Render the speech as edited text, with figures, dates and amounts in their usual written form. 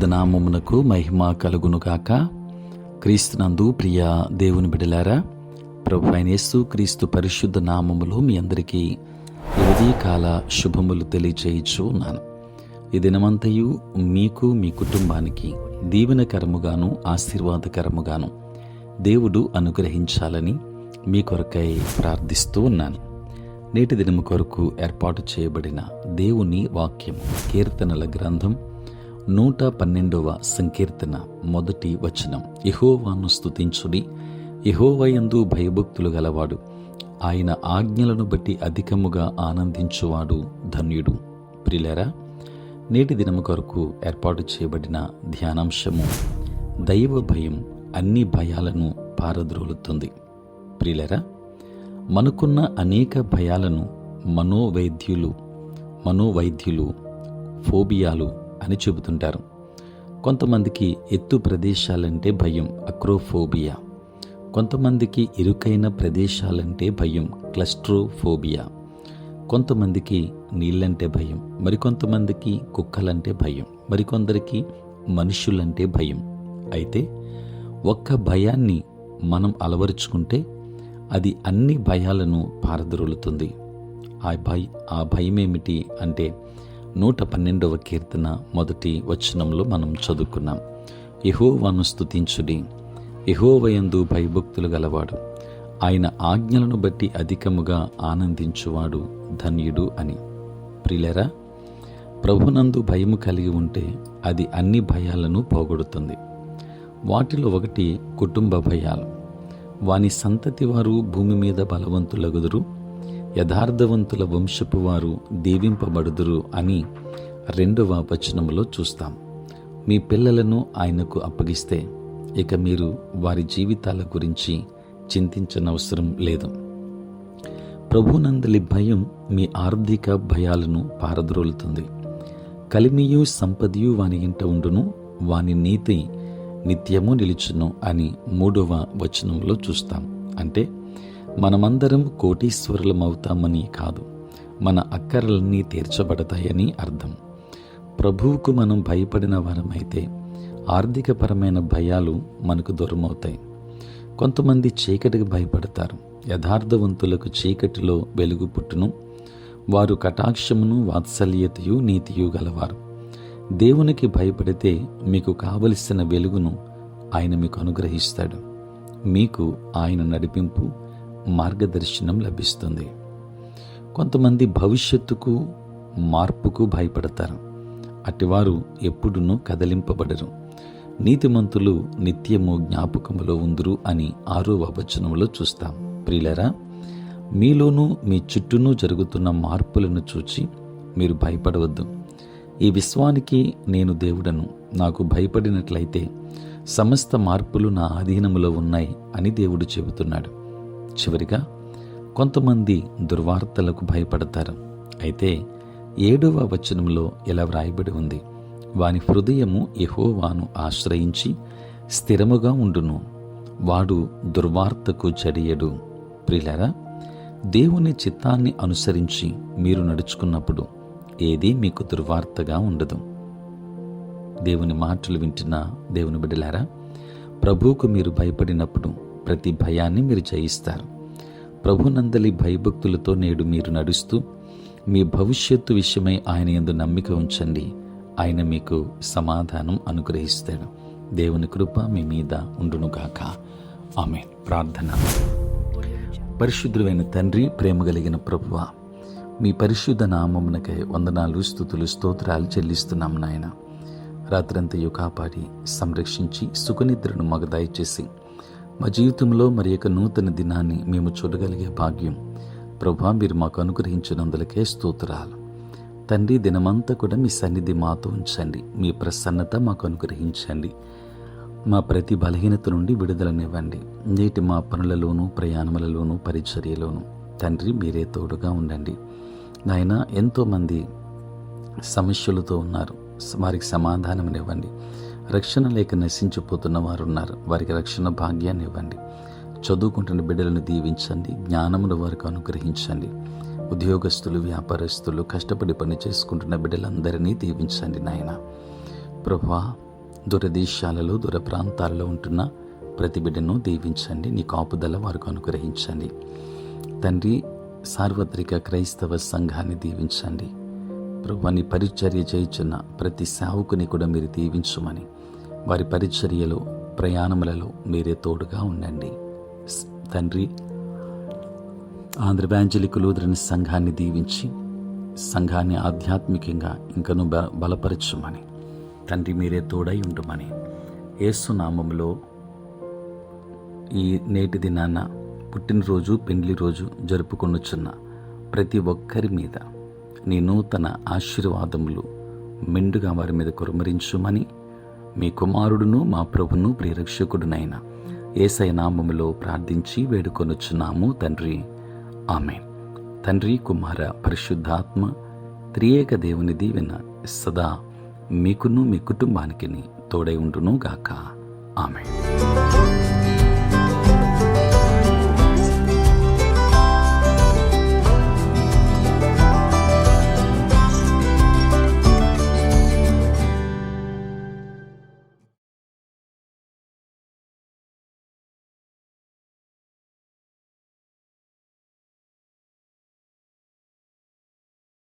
పరిశుద్ధ నామమునకు మహిమ కలుగునుగాక. క్రీస్తునందు ప్రియ దేవుని బిడ్డలారా, ప్రభువైన యేసు క్రీస్తు పరిశుద్ధ నామములో మీ అందరికీ ఉదయకాల శుభములు తెలియచేయచ్చు ఉన్నాను. ఈ దినమంతయు మీకు మీ కుటుంబానికి దీవెనకరముగాను ఆశీర్వాదకరముగాను దేవుడు అనుగ్రహించాలని మీ కొరకై ప్రార్థిస్తూ ఉన్నాను. నేటి దినము కొరకు ఏర్పాటు చేయబడిన దేవుని వాక్యము కీర్తనల గ్రంథం 112వ సంకీర్తన మొదటి వచనం. యెహోవాను స్తుతించుడి, యెహోవాయందు భయభక్తులు గలవాడు, ఆయన ఆజ్ఞలను బట్టి అధికముగా ఆనందించువాడు ధన్యుడు. ప్రియులారా, నేటి దినము కొరకు ఏర్పాటు చేయబడిన ధ్యానాంశము దైవ భయం అన్ని భయాలను పారద్రోలుతుంది. ప్రియులారా, మనకున్న అనేక భయాలను మనోవైద్యులు ఫోబియాలు అని చెబుతుంటారు. కొంతమందికి ఎత్తు ప్రదేశాలంటే భయం, అక్రోఫోబియా. కొంతమందికి ఇరుకైన ప్రదేశాలంటే భయం, క్లస్ట్రోఫోబియా. కొంతమందికి నీళ్ళంటే భయం, మరికొంతమందికి కుక్కలంటే భయం, మరికొందరికి మనుషులంటే భయం. అయితే ఒక్క భయాన్ని మనం అలవరుచుకుంటే అది అన్ని భయాలను పారద్రోలుతుంది. ఆ భయమేమిటి అంటే 112వ కీర్తన మొదటి వచనంలో మనం చదువుకున్నాం. యెహోవాను స్తుతించుడి, యెహోవాయందు భయభక్తులు గలవాడు, ఆయన ఆజ్ఞలను బట్టి అధికముగా ఆనందించువాడు ధన్యుడు అని. ప్రియులారా, ప్రభునందు భయము కలిగి ఉంటే అది అన్ని భయాలను పోగొడుతుంది. వాటిలో ఒకటి కుటుంబ భయాలు. వాని సంతతి వారు భూమి మీద బలవంతులగుదురు, యథార్థవంతుల వంశపు వారు దీవింపబడుదురు అని 2వ వచనములో చూస్తాం. మీ పిల్లలను ఆయనకు అప్పగిస్తే ఇక మీరు వారి జీవితాల గురించి చింతించనవసరం లేదు. ప్రభునందలి భయం మీ ఆర్థిక భయాలను పారద్రోలుతుంది. కలిమియు సంపదయు వాని ఇంట ఉండును, వాని నీతి నిత్యము నిలుచును అని 3వ వచనంలో చూస్తాం. అంటే మనమందరం కోటీశ్వరులమవుతామని కాదు, మన అక్కరలన్నీ తీర్చబడతాయని అర్థం. ప్రభువుకు మనం భయపడిన వారమైతే ఆర్థికపరమైన భయాలు మనకు దూరమవుతాయి. కొంతమంది చీకటికి భయపడతారు, యథార్థవంతులకు చీకటిలో వెలుగు పుట్టును, వారు కటాక్షమును వాత్సల్యతయు నీతియు గలవారు. దేవునికి భయపడితే మీకు కావలసిన వెలుగును ఆయన మీకు అనుగ్రహిస్తాడు. మీకు ఆయన నడిపింపు, మార్గదర్శనం లభిస్తుంది. కొంతమంది భవిష్యత్తుకు మార్పుకు భయపడతారు, అటివారు ఎప్పుడునూ కదలింపబడరు. నీతిమంతులు నిత్యము జ్ఞాపకములో ఉందురు అని 6వ వచనంలో చూస్తాం. ప్రియులారా, మీలోనూ మీ చుట్టూనూ జరుగుతున్న మార్పులను చూచి మీరు భయపడవద్దు. ఈ విశ్వానికి నేను దేవుడను, నాకు భయపడినట్లయితే సమస్త మార్పులు నా ఆధీనములో ఉన్నాయి అని దేవుడు చెబుతున్నాడు. చివరిగా కొంతమంది దుర్వార్తలకు భయపడతారు. అయితే 7వ వచనంలో ఇలా వ్రాయబడి ఉంది, వాని హృదయము యెహోవాను ఆశ్రయించి స్థిరముగా ఉండును, వాడు దుర్వార్తకు చడియడు. ప్రియులారా, దేవుని చిత్తాన్ని అనుసరించి మీరు నడుచుకున్నప్పుడు ఏదీ మీకు దుర్వార్తగా ఉండదు. దేవుని మాటలు వింటున్న దేవుని బిడ్డలారా, ప్రభువుకు మీరు భయపడినప్పుడు ప్రతి భయాన్ని మీరు జయిస్తారు. ప్రభునందలి భయభక్తులతో నేడు మీరు నడుస్తూ మీ భవిష్యత్తు విషయమై ఆయన యందు నమ్మిక ఉంచండి. ఆయన మీకు సమాధానం అనుగ్రహిస్తాడు. దేవుని కృప మీ మీద ఉండునుగాక. ఆమేన్. ప్రార్థన. పరిశుద్ధుడైన తండ్రి, ప్రేమ కలిగిన ప్రభువా, మీ పరిశుద్ధ నామమునకై వందనాలు, స్తుతులు, స్తోత్రాలు చెల్లిస్తున్నాం నాయన. రాత్రంతయు కాపాడి సంరక్షించి సుఖనిద్రను మాకు దయచేసి మా జీవితంలో మరి యొక్క నూతన దినాన్ని మేము చూడగలిగే భాగ్యం ప్రభువా మీరు మాకు అనుగ్రహించినందులకే స్తోత్రాలు. తండ్రి, దినమంతా కూడా మీ సన్నిధి మాతో ఉంచండి. మీ ప్రసన్నత మాకు అనుగ్రహించండి. మా ప్రతి బలహీనత నుండి విడుదలనివ్వండి. నేటి మా పనులలోనూ, ప్రయాణములలోనూ, పరిచర్యలోనూ తండ్రి మీరే తోడుగా ఉండండి. నాయన, ఎంతోమంది సమస్యలతో ఉన్నారు, వారికి సమాధానం ఇవ్వండి. రక్షణ లేక నశించిపోతున్న వారు ఉన్నారు, వారికి రక్షణ భాగ్యాన్ని ఇవ్వండి. చదువుకుంటున్న బిడ్డలను దీవించండి, జ్ఞానమును వారికి అనుగ్రహించండి. ఉద్యోగస్తులు, వ్యాపారస్తులు, కష్టపడి పని చేసుకుంటున్న బిడ్డలందరినీ దీవించండి నాయన. ప్రభువా, దూరదేశాలలో దూర ప్రాంతాల్లో ఉంటున్న ప్రతి బిడ్డను దీవించండి. నీ కాపుదల వారికి అనుగ్రహించండి తండ్రి. సార్వత్రిక క్రైస్తవ సంఘాన్ని దీవించండి ప్రభువా. నీ పరిచర్య చేయుచున్న ప్రతి సేవకుని కూడా మీరు దీవించమని, వారి పరిచర్యలో ప్రయాణములలో మీరే తోడుగా ఉండండి తండ్రి. ఆంధ్ర ఎవాంజలిక్ లూథరన్ సంఘాన్ని దీవించి సంఘాన్ని ఆధ్యాత్మికంగా ఇంకను బలపరచుమని తండ్రి మీరే తోడై ఉండుమని యేసు నామములో ఈ నేటి దినాన పుట్టినరోజు పెండ్లి రోజు జరుపుకొనుచున్న ప్రతి ఒక్కరి మీద నీ నూతన ఆశీర్వాదములు మెండుగా వారి మీద కుమ్మరించుమని మీ కుమారుడును మా ప్రభును ప్రియరక్షకుడునైన యేసయ్య నామములో ప్రార్థించి వేడుకొనుచున్నాము తండ్రి. ఆమేన్. తండ్రి, కుమార, పరిశుద్ధాత్మ త్రియేక దేవుని దీవెన సదా మీకును మీ కుటుంబానికి తోడై ఉండును గాక. ఆమేన్.